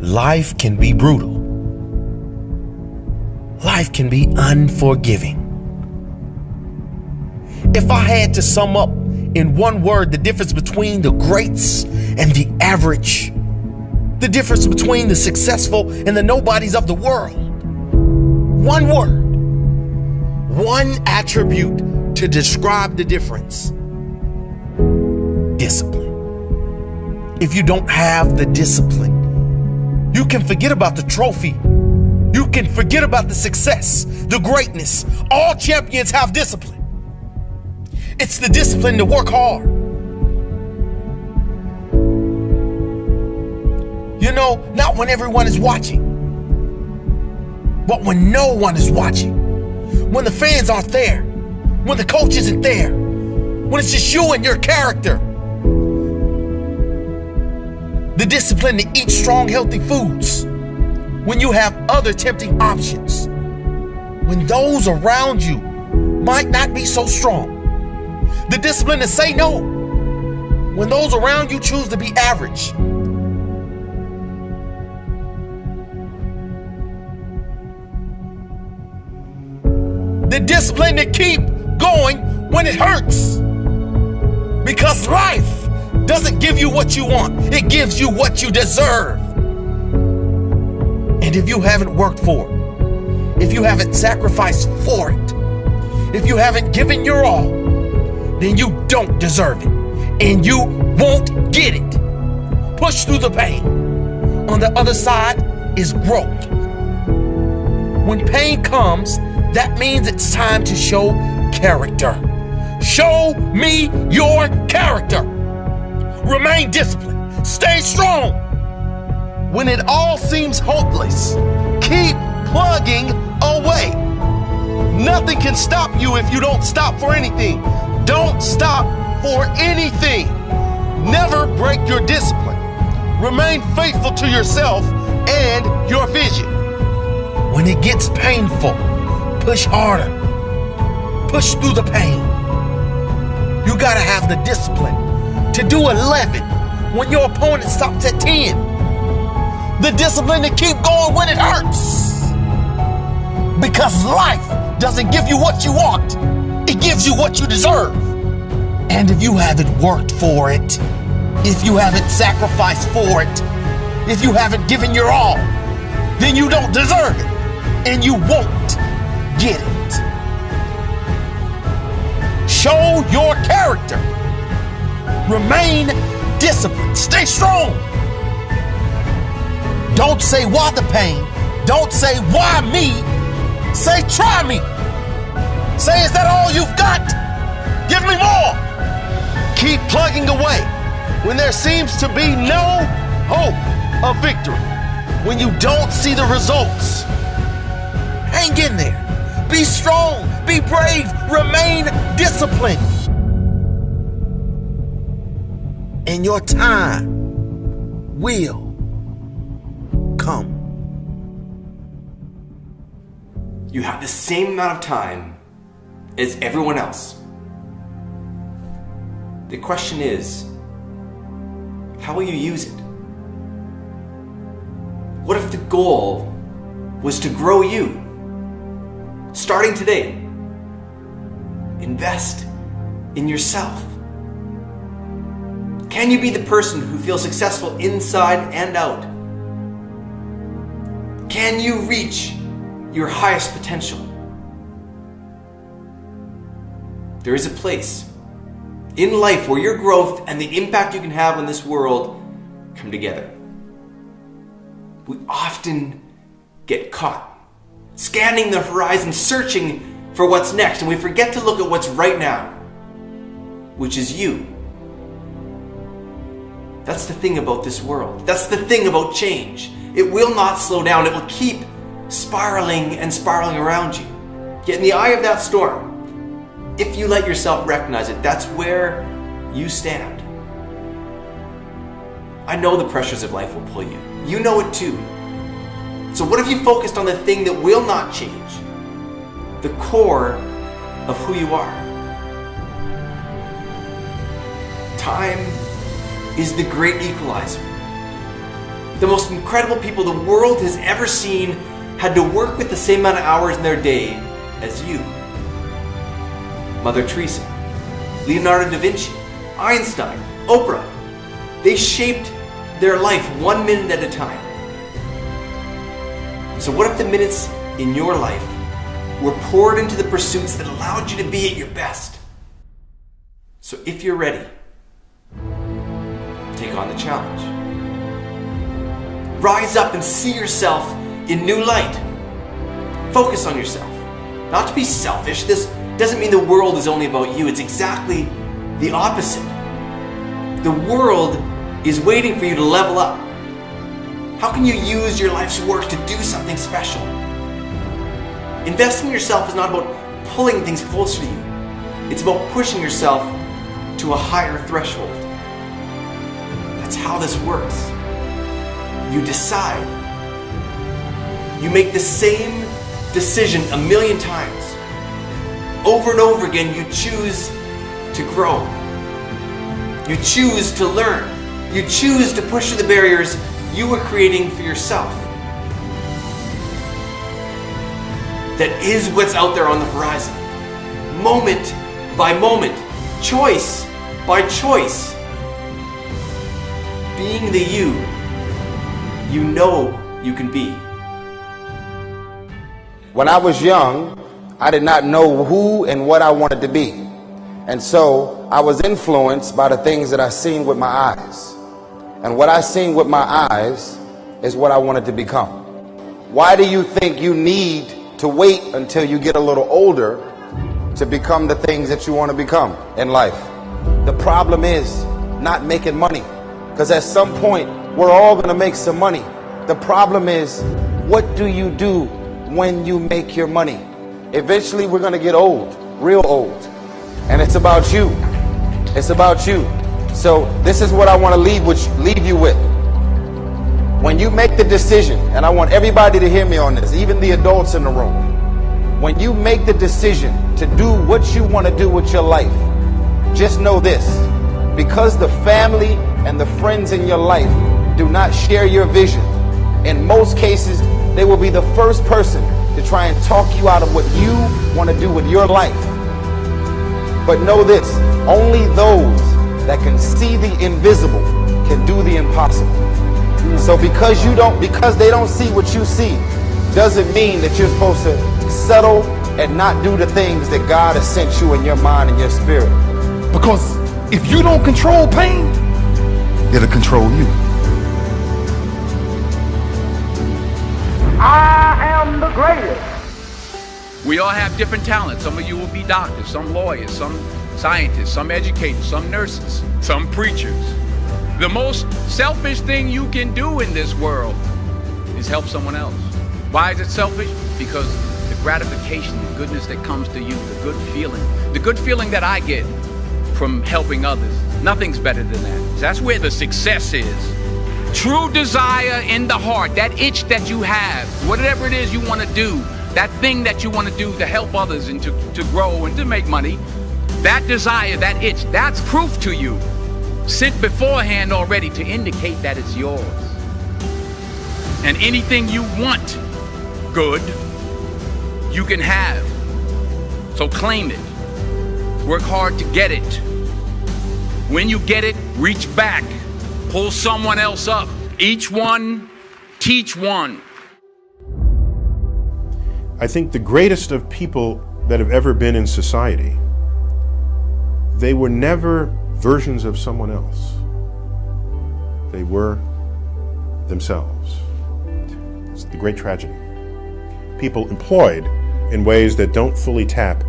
Life can be brutal. Life can be unforgiving. If I had to sum up in one word the difference between the greats and the average, the difference between the successful and the nobodies of the world, one word, one attribute to describe the difference: discipline. If you don't have the discipline, you can forget about the trophy. You can forget about the success, the greatness. All champions have discipline. It's the discipline to work hard. You know, not when everyone is watching, but when no one is watching. When the fans aren't there. When the coach isn't there. When it's just you and your character. The discipline to eat strong, healthy foods when you have other tempting options. When those around you might not be so strong. The discipline to say no when those around you choose to be average. The discipline to keep going when it hurts. Because life doesn't give you what you want. It gives you what you deserve. And if you haven't worked for it, if you haven't sacrificed for it, if you haven't given your all, then you don't deserve it. And you won't get it. Push through the pain. On the other side is growth. When pain comes, that means it's time to show character. Show me your character. Remain disciplined. Stay strong. When it all seems hopeless, keep plugging away. Nothing can stop you if you don't stop for anything. Don't stop for anything. Never break your discipline. Remain faithful to yourself and your vision. When it gets painful, push harder. Push through the pain. You gotta have the discipline to do 11 when your opponent stops at 10. The discipline to keep going when it hurts. Because life doesn't give you what you want. It gives you what you deserve. And if you haven't worked for it, if you haven't sacrificed for it, if you haven't given your all, then you don't deserve it. And you won't get it. Show your character. Remain disciplined. Stay strong. Don't say why the pain. Don't say why me. Say try me. Say, is that all you've got? Give me more. Keep plugging away when there seems to be no hope of victory. When you don't see the results, hang in there. Be strong. Be brave. Remain disciplined. And your time will come. You have the same amount of time as everyone else. The question is, how will you use it? What if the goal was to grow you? Starting today, invest in yourself. Can you be the person who feels successful inside and out? Can you reach your highest potential? There is a place in life where your growth and the impact you can have on this world come together. We often get caught scanning the horizon, searching for what's next, and we forget to look at what's right now, which is you. That's the thing about this world. That's the thing about change. It will not slow down. It will keep spiraling and spiraling around you. Yet in the eye of that storm, if you let yourself recognize it, that's where you stand. I know the pressures of life will pull you. You know it too. So what if you focused on the thing that will not change? The core of who you are. Time is the great equalizer. The most incredible people the world has ever seen had to work with the same amount of hours in their day as you. Mother Teresa, Leonardo da Vinci, Einstein, Oprah. They shaped their life 1 minute at a time. So what if the minutes in your life were poured into the pursuits that allowed you to be at your best? So if you're ready, take on the challenge. Rise up and see yourself in new light. Focus on yourself. Not to be selfish. This doesn't mean the world is only about you. It's exactly the opposite. The world is waiting for you to level up. How can you use your life's work to do something special? Investing in yourself is not about pulling things closer to you. It's about pushing yourself to a higher threshold. That's how this works. You decide. You make the same decision a million times. Over and over again, you choose to grow. You choose to learn. You choose to push through the barriers you were creating for yourself. That is what's out there on the horizon. Moment by moment, choice by choice. Being the you know you can be. When I was young, I did not know who and what I wanted to be. And so I was influenced by the things that I seen with my eyes. And what I seen with my eyes is what I wanted to become. Why do you think you need to wait until you get a little older to become the things that you want to become in life? The problem is not making money, because at some point we're all going to make some money. The problem is, what do you do when you make your money? Eventually we're going to get old, real old, and it's about you. It's about you. So this is what I want to leave you with. When you make the decision, and I want everybody to hear me on this, even the adults in the room, when you make the decision to do what you want to do with your life, just know this: because the family and the friends in your life do not share your vision, in most cases they will be the first person to try and talk you out of what you want to do with your life. But know this: only those that can see the invisible can do the impossible. So because they don't see what you see, doesn't mean that you're supposed to settle and not do the things that God has sent you in your mind and your spirit. Because if you don't control pain, it'll control you. I am the greatest. We all have different talents. Some of you will be doctors, some lawyers, some scientists, some educators, some nurses, some preachers. The most selfish thing you can do in this world is help someone else. Why is it selfish? Because the gratification, the goodness that comes to you, the good feeling that I get from helping others, nothing's better than that. That's where the success is. True desire in the heart, that itch that you have, whatever it is you want to do, that thing that you want to do to help others and to grow and to make money, that desire, that itch, that's proof to you, sent beforehand already to indicate that it's yours. And anything you want good, you can have. So claim it. Work hard to get it. When you get it, reach back. Pull someone else up. Each one, teach one. I think the greatest of people that have ever been in society, they were never versions of someone else. They were themselves. It's the great tragedy. People employed in ways that don't fully tap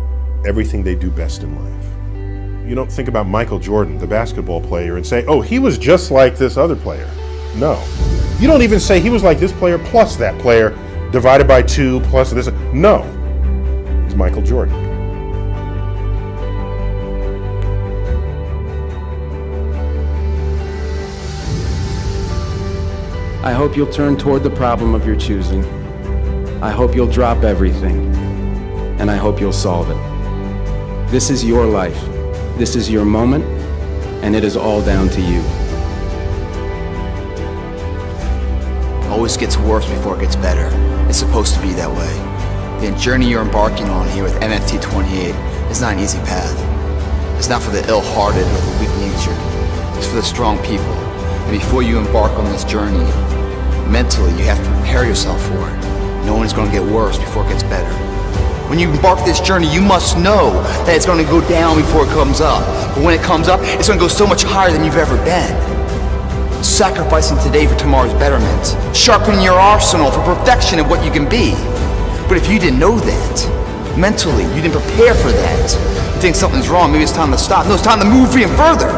everything they do best in life. You don't think about Michael Jordan, the basketball player, and say, oh, he was just like this other player. No. You don't even say he was like this player plus that player divided by 2 plus this. No. He's Michael Jordan. I hope you'll turn toward the problem of your choosing. I hope you'll drop everything, and I hope you'll solve it. This is your life. This is your moment, and it is all down to you. always gets worse before it gets better. It's supposed to be that way. The journey you're embarking on here with MFT 28 is not an easy path. It's not for the ill-hearted or the weak-natured. It's for the strong people. And before you embark on this journey, mentally you have to prepare yourself for it, knowing it's going to get worse before it gets better. When you embark this journey, you must know that it's going to go down before it comes up. But when it comes up, it's going to go so much higher than you've ever been. Sacrificing today for tomorrow's betterment. Sharpening your arsenal for perfection of what you can be. But if you didn't know that, mentally, you didn't prepare for that, you think something's wrong, maybe it's time to stop. No, it's time to move even further.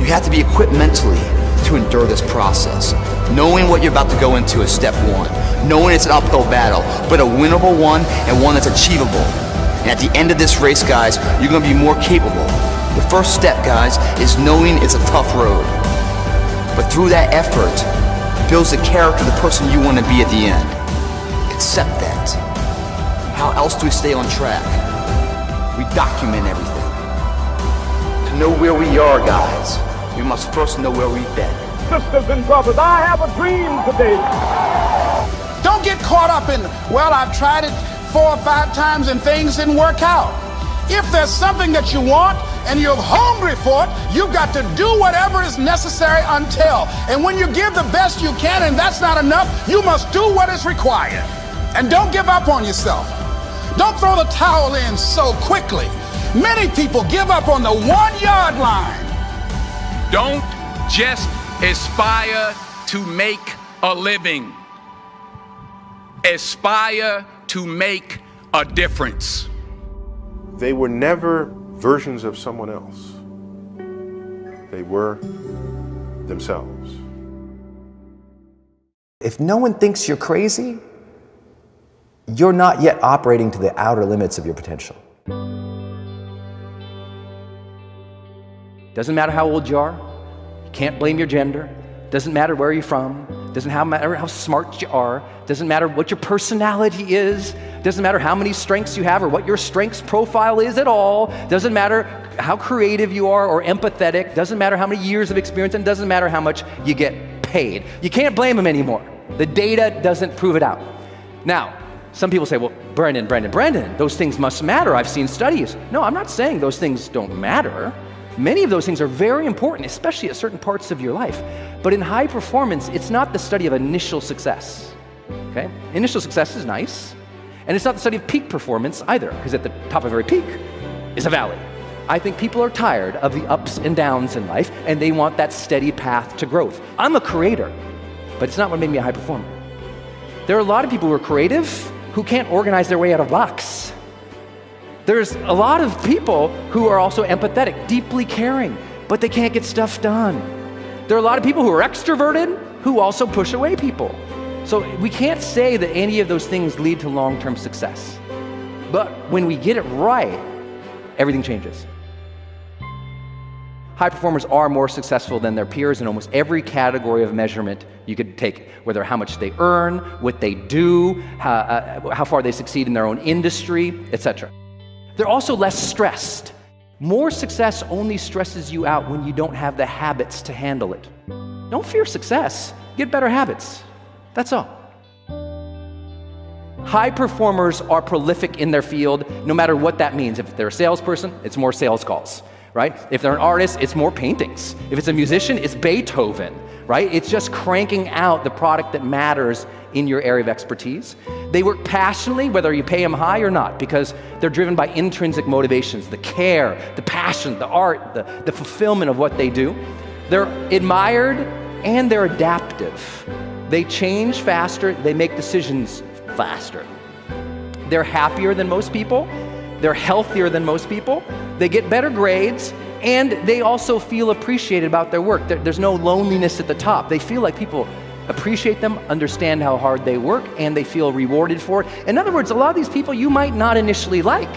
You have to be equipped mentally to endure this process. Knowing what you're about to go into is step one. Knowing it's an uphill battle, but a winnable one and one that's achievable. And at the end of this race, guys, you're going to be more capable. The first step, guys, is knowing it's a tough road. But through that effort, builds the character, the person you want to be at the end. Accept that. How else do we stay on track? We document everything. To know where we are, guys, we must first know where we've been. Sisters and brothers, I have a dream today. Don't get caught up in, well, I've tried it 4 or 5 times and things didn't work out. If there's something that you want and you're hungry for it, you've got to do whatever is necessary until. And when you give the best you can and that's not enough, you must do what is required. And don't give up on yourself. Don't throw the towel in so quickly. Many people give up on the 1-yard line. Don't just aspire to make a living. Aspire to make a difference. They were never versions of someone else. They were themselves. If no one thinks you're crazy, you're not yet operating to the outer limits of your potential. Doesn't matter how old you are. You can't blame your gender. Doesn't matter where you're from. Doesn't matter how smart you are. Doesn't matter what your personality is. Doesn't matter how many strengths you have or what your strengths profile is at all. Doesn't matter how creative you are or empathetic. Doesn't matter how many years of experience, and doesn't matter how much you get paid. You can't blame them anymore. The data doesn't prove it out. Now, some people say, well, Brendan, those things must matter. I've seen studies. No, I'm not saying those things don't matter. Many of those things are very important, especially at certain parts of your life. But in high performance, it's not the study of initial success. Okay? Initial success is nice. And it's not the study of peak performance either, because at the top of every peak is a valley. I think people are tired of the ups and downs in life, and they want that steady path to growth. I'm a creator, but it's not what made me a high performer. There are a lot of people who are creative who can't organize their way out of a box. There's a lot of people who are also empathetic, deeply caring, but they can't get stuff done. There are a lot of people who are extroverted who also push away people. So we can't say that any of those things lead to long-term success. But when we get it right, everything changes. High performers are more successful than their peers in almost every category of measurement you could take, whether how much they earn, what they do, how far they succeed in their own industry, etc. They're also less stressed. More success only stresses you out when you don't have the habits to handle it. Don't fear success, get better habits. That's all. High performers are prolific in their field, no matter what that means. If they're a salesperson, it's more sales calls, right? If they're an artist, it's more paintings. If it's a musician, it's Beethoven, right? It's just cranking out the product that matters in your area of expertise. They work passionately, whether you pay them high or not, because they're driven by intrinsic motivations, the care, the passion, the art, the fulfillment of what they do. They're admired and they're adaptive. They change faster, they make decisions faster. They're happier than most people, they're healthier than most people, they get better grades, and they also feel appreciated about their work. There's no loneliness at the top. They feel like people appreciate them, understand how hard they work, and they feel rewarded for it. In other words, a lot of these people you might not initially like.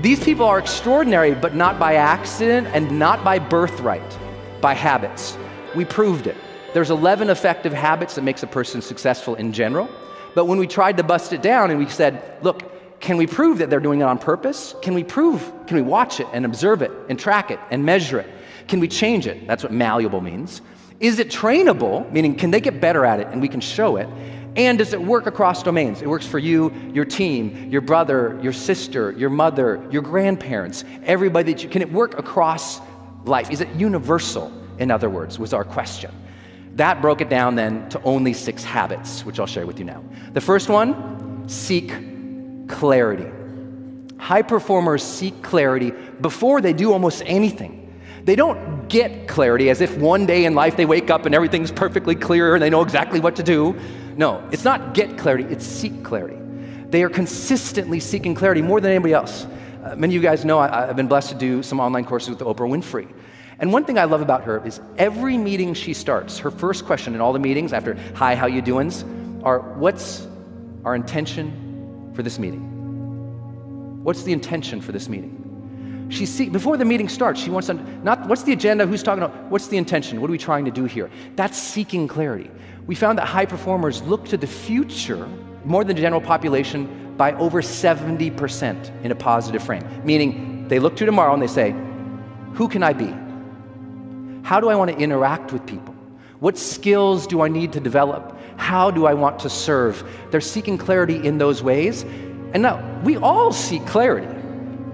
These people are extraordinary, but not by accident and not by birthright, by habits. We proved it. There's 11 effective habits that makes a person successful in general. But when we tried to bust it down and we said, look, can we prove that they're doing it on purpose? Can we watch it and observe it and track it and measure it? Can we change it? That's what malleable means. Is it trainable? Meaning, can they get better at it and we can show it? And does it work across domains? It works for you, your team, your brother, your sister, your mother, your grandparents, everybody that you, can it work across life? Is it universal, in other words, was our question. That broke it down then to only 6 habits, which I'll share with you now. The first one, seek clarity. High performers seek clarity before they do almost anything. They don't get clarity as if one day in life they wake up and everything's perfectly clear and they know exactly what to do. No, it's not get clarity, it's seek clarity. They are consistently seeking clarity more than anybody else. Many of you guys know I've been blessed to do some online courses with Oprah Winfrey. And one thing I love about her is every meeting she starts, her first question in all the meetings after, hi, how you doings, are what's our intention for this meeting? What's the intention for this meeting? Before the meeting starts, she wants to, not what's the agenda, who's talking about, what's the intention, what are we trying to do here? That's seeking clarity. We found that high performers look to the future more than the general population by over 70% in a positive frame. Meaning, they look to tomorrow and they say, who can I be? How do I want to interact with people? What skills do I need to develop? How do I want to serve? They're seeking clarity in those ways. And now, we all seek clarity.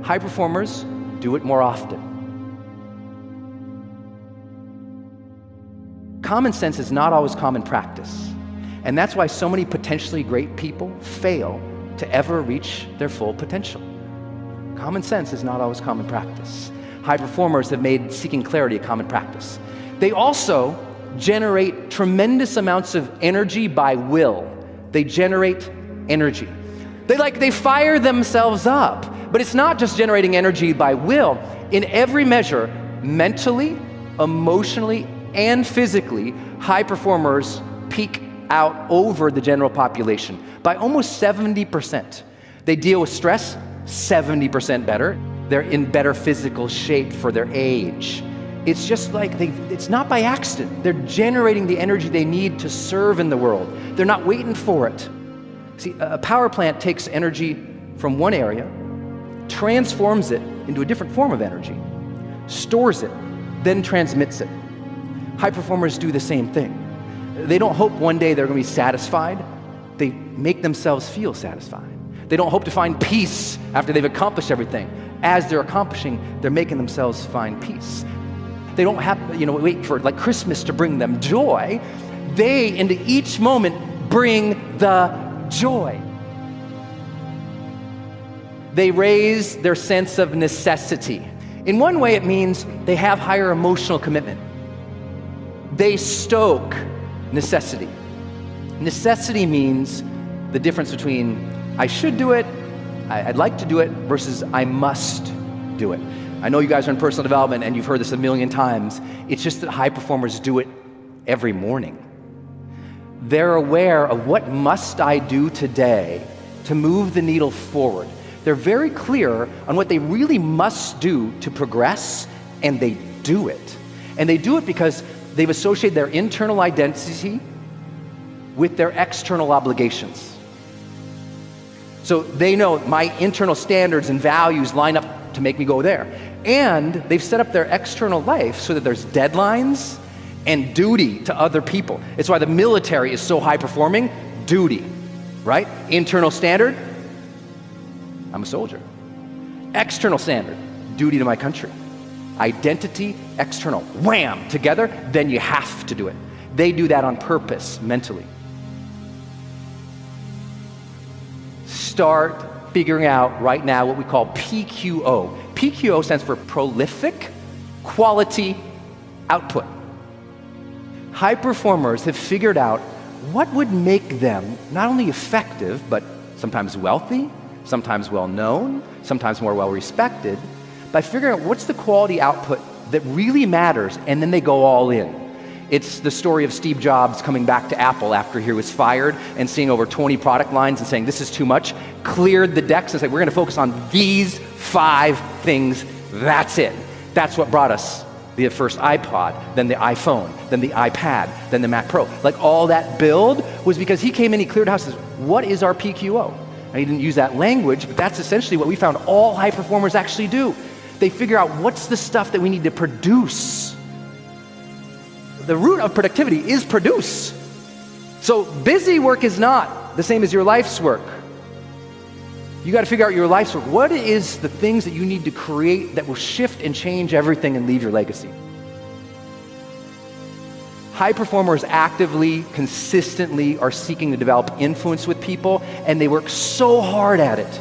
High performers do it more often. Common sense is not always common practice. And that's why so many potentially great people fail to ever reach their full potential. Common sense is not always common practice. High performers have made seeking clarity a common practice. They also generate tremendous amounts of energy by will. They generate energy. They fire themselves up. But it's not just generating energy by will. In every measure, mentally, emotionally, and physically, high performers peak out over the general population by almost 70%. They deal with stress 70% better. They're in better physical shape for their age. It's just like it's not by accident. They're generating the energy they need to serve in the world. They're not waiting for it. See, a power plant takes energy from one area, transforms it into a different form of energy, stores it, then transmits it. High performers do the same thing. They don't hope one day they're going to be satisfied. They make themselves feel satisfied. They don't hope to find peace after they've accomplished everything. As they're accomplishing, they're making themselves find peace. They don't have, wait for like Christmas to bring them joy. They, into each moment, bring the joy. They raise their sense of necessity. In one way, it means they have higher emotional commitment. They stoke necessity. Necessity means the difference between I should do it, I'd like to do it, versus I must do it. I know you guys are in personal development and you've heard this a million times. It's just that high performers do it every morning. They're aware of what must I do today to move the needle forward. They're very clear on what they really must do to progress, and they do it. And they do it because they've associated their internal identity with their external obligations. So they know my internal standards and values line up to make me go there. And they've set up their external life so that there's deadlines and duty to other people. It's why the military is so high performing. Duty, right? Internal standard, I'm a soldier. External standard, duty to my country. Identity, external, wham, together, then you have to do it. They do that on purpose, mentally. Start figuring out right now what we call PQO. PQO stands for prolific quality output. High performers have figured out what would make them not only effective, but sometimes wealthy, sometimes well-known, sometimes more well-respected, by figuring out what's the quality output that really matters, and then they go all in. It's the story of Steve Jobs coming back to Apple after he was fired and seeing over 20 product lines and saying, this is too much, cleared the decks and said, we're going to focus on these 5 things. That's it. That's what brought us the first iPod, then the iPhone, then the iPad, then the Mac Pro. Like all that build was because he came in, he cleared house and says, what is our PQO? And he didn't use that language, but that's essentially what we found all high performers actually do. They figure out what's the stuff that we need to produce the root of productivity is produce. So busy work is not the same as your life's work. You got to figure out your life's work. What is the things that you need to create that will shift and change everything and leave your legacy? High performers actively, consistently are seeking to develop influence with people, and they work so hard at it.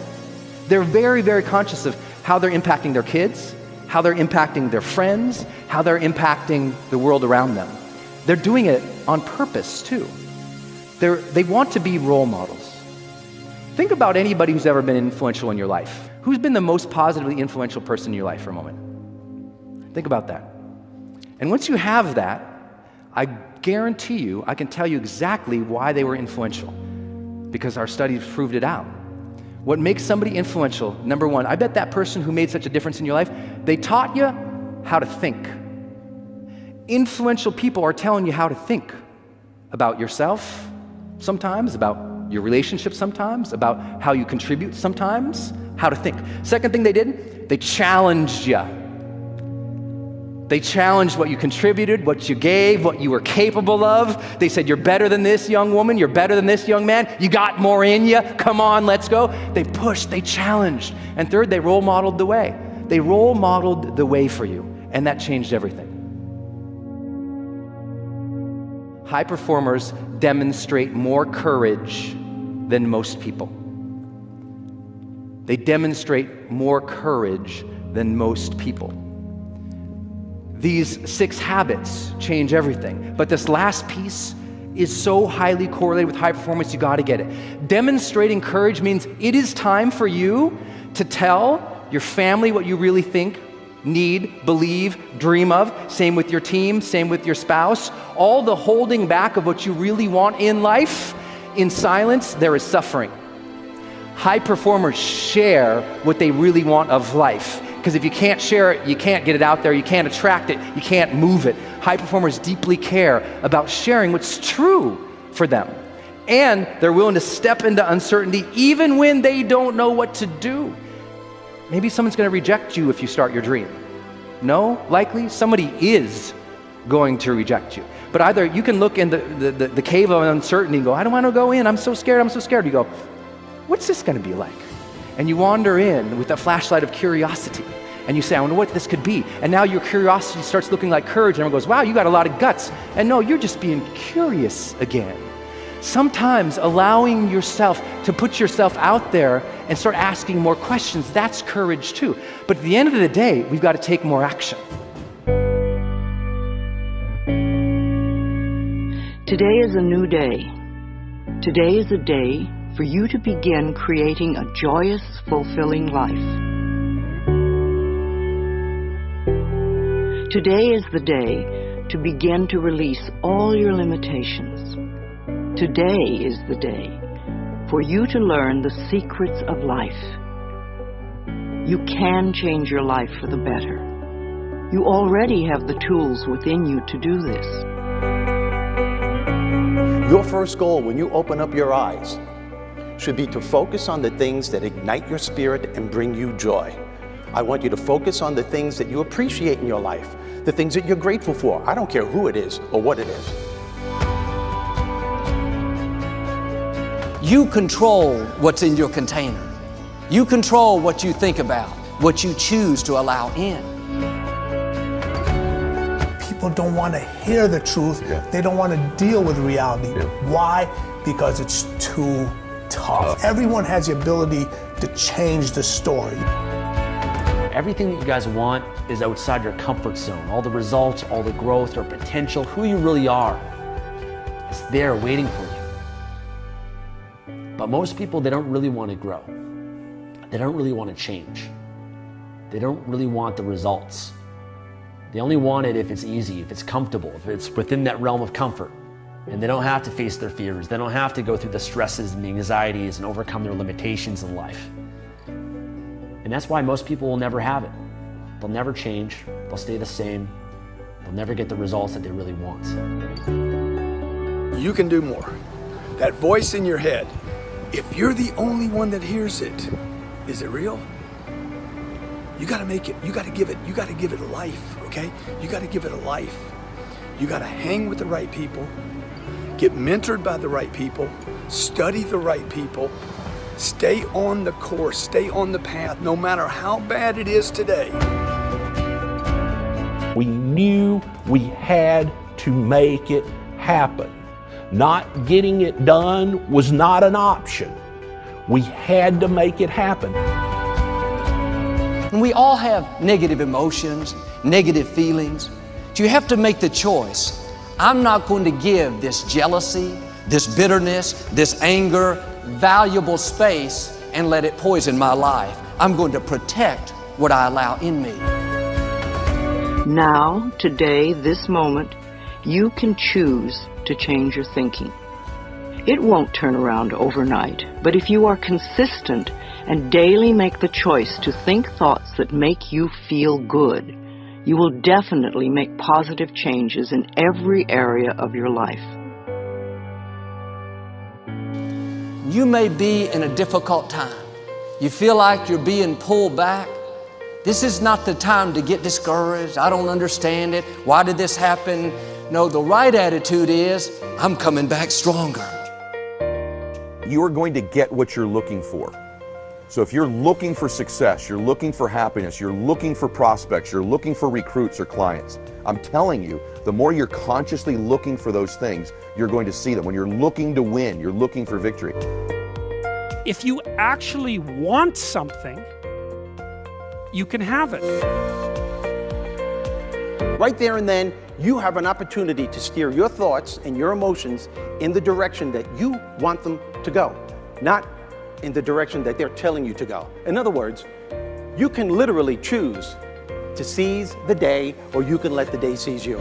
They're very, very conscious of how they're impacting their kids, how they're impacting their friends, how they're impacting the world around them. They're doing it on purpose, too. They want to be role models. Think about anybody who's ever been influential in your life. Who's been the most positively influential person in your life for a moment? Think about that. And once you have that, I guarantee you, I can tell you exactly why they were influential, because our studies proved it out. What makes somebody influential, number one, I bet that person who made such a difference in your life, they taught you how to think. Influential people are telling you how to think about yourself sometimes, about your relationship sometimes, about how you contribute sometimes, how to think. Second thing they did, they challenged you. They challenged what you contributed, what you gave, what you were capable of. They said, you're better than this young woman, you're better than this young man, you got more in you, come on, let's go. They pushed, they challenged. And third, they role modeled the way. They role modeled the way for you, and that changed everything. High performers demonstrate more courage than most people. They demonstrate more courage than most people. These 6 habits change everything. But this last piece is so highly correlated with high performance, you gotta get it. Demonstrating courage means it is time for you to tell your family what you really think, need, believe, dream of. Same with your team, same with your spouse. All the holding back of what you really want in life, in silence, there is suffering. High performers share what they really want of life. Because if you can't share it, you can't get it out there, you can't attract it, you can't move it. High performers deeply care about sharing what's true for them. And they're willing to step into uncertainty even when they don't know what to do. Maybe someone's going to reject you if you start your dream. No, likely somebody is going to reject you. But either you can look in the cave of uncertainty and go, I don't want to go in, I'm so scared, I'm so scared. You go, what's this going to be like? And you wander in with a flashlight of curiosity. And you say, I wonder what this could be. And now your curiosity starts looking like courage. And everyone goes, wow, you got a lot of guts. And no, you're just being curious again. Sometimes allowing yourself to put yourself out there and start asking more questions, that's courage too. But at the end of the day, we've got to take more action. Today is a new day. Today is a day for you to begin creating a joyous, fulfilling life. Today is the day to begin to release all your limitations. Today is the day for you to learn the secrets of life. You can change your life for the better. You already have the tools within you to do this. Your first goal when you open up your eyes should be to focus on the things that ignite your spirit and bring you joy. I want you to focus on the things that you appreciate in your life, the things that you're grateful for. I don't care who it is or what it is. You control what's in your container. You control what you think about, what you choose to allow in. People don't want to hear the truth. They don't want to deal with reality. Why? Because it's too tough. Everyone has the ability to change the story. Everything that you guys want is outside your comfort zone. All the results, all the growth, your potential, who you really are, it's there waiting for you. But most people, they don't really want to grow. They don't really want to change. They don't really want the results. They only want it if it's easy, if it's comfortable, if it's within that realm of comfort. And they don't have to face their fears. They don't have to go through the stresses and the anxieties and overcome their limitations in life. And that's why most people will never have it. They'll never change. They'll stay the same. They'll never get the results that they really want. You can do more. That voice in your head, if you're the only one that hears it, is it real? You gotta make it, you gotta give it a life, okay? You gotta give it a life. You got to hang with the right people, get mentored by the right people, study the right people, stay on the course, stay on the path, no matter how bad it is today. We knew we had to make it happen. Not getting it done was not an option. We had to make it happen. And we all have negative emotions, negative feelings. So you have to make the choice. I'm not going to give this jealousy, this bitterness, this anger, valuable space and let it poison my life. I'm going to protect what I allow in me. Now, today, this moment, you can choose to change your thinking. It won't turn around overnight, but if you are consistent and daily make the choice to think thoughts that make you feel good, you will definitely make positive changes in every area of your life. You may be in a difficult time. You feel like you're being pulled back. This is not the time to get discouraged. I don't understand it. Why did this happen? No, the right attitude is, I'm coming back stronger. You are going to get what you're looking for. So if you're looking for success, you're looking for happiness, you're looking for prospects, you're looking for recruits or clients, I'm telling you, the more you're consciously looking for those things, you're going to see them. When you're looking to win, you're looking for victory. If you actually want something, you can have it. Right there and then, you have an opportunity to steer your thoughts and your emotions in the direction that you want them to go, not in the direction that they're telling you to go. In other words, you can literally choose to seize the day, or you can let the day seize you.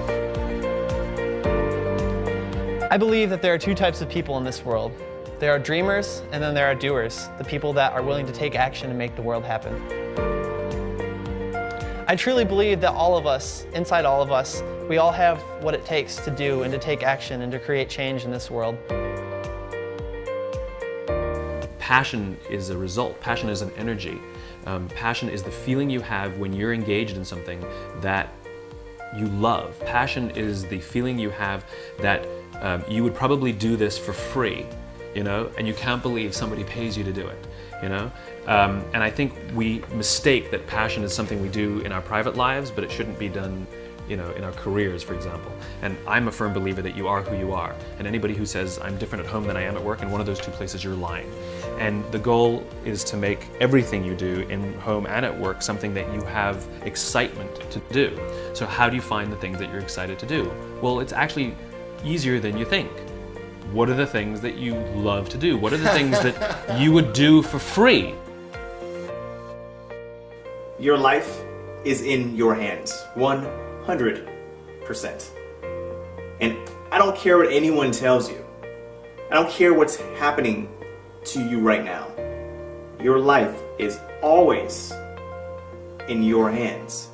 I believe that there are two types of people in this world. There are dreamers, and then there are doers, the people that are willing to take action and make the world happen. I truly believe that all of us, inside all of us, we all have what it takes to do and to take action and to create change in this world. Passion is a result. Passion is an energy. Passion is the feeling you have when you're engaged in something that you love. Passion is the feeling you have that you would probably do this for free, you know, and you can't believe somebody pays you to do it, you know? And I think we mistake that passion is something we do in our private lives, but it shouldn't be done, you know, in our careers, for example. And I'm a firm believer that you are who you are. And anybody who says, I'm different at home than I am at work, in one of those two places, you're lying. And the goal is to make everything you do in home and at work something that you have excitement to do. So how do you find the things that you're excited to do? Well, it's actually easier than you think. What are the things that you love to do? What are the things that you would do for free? Your life is in your hands, 100%. And I don't care what anyone tells you. I don't care what's happening to you right now. Your life is always in your hands.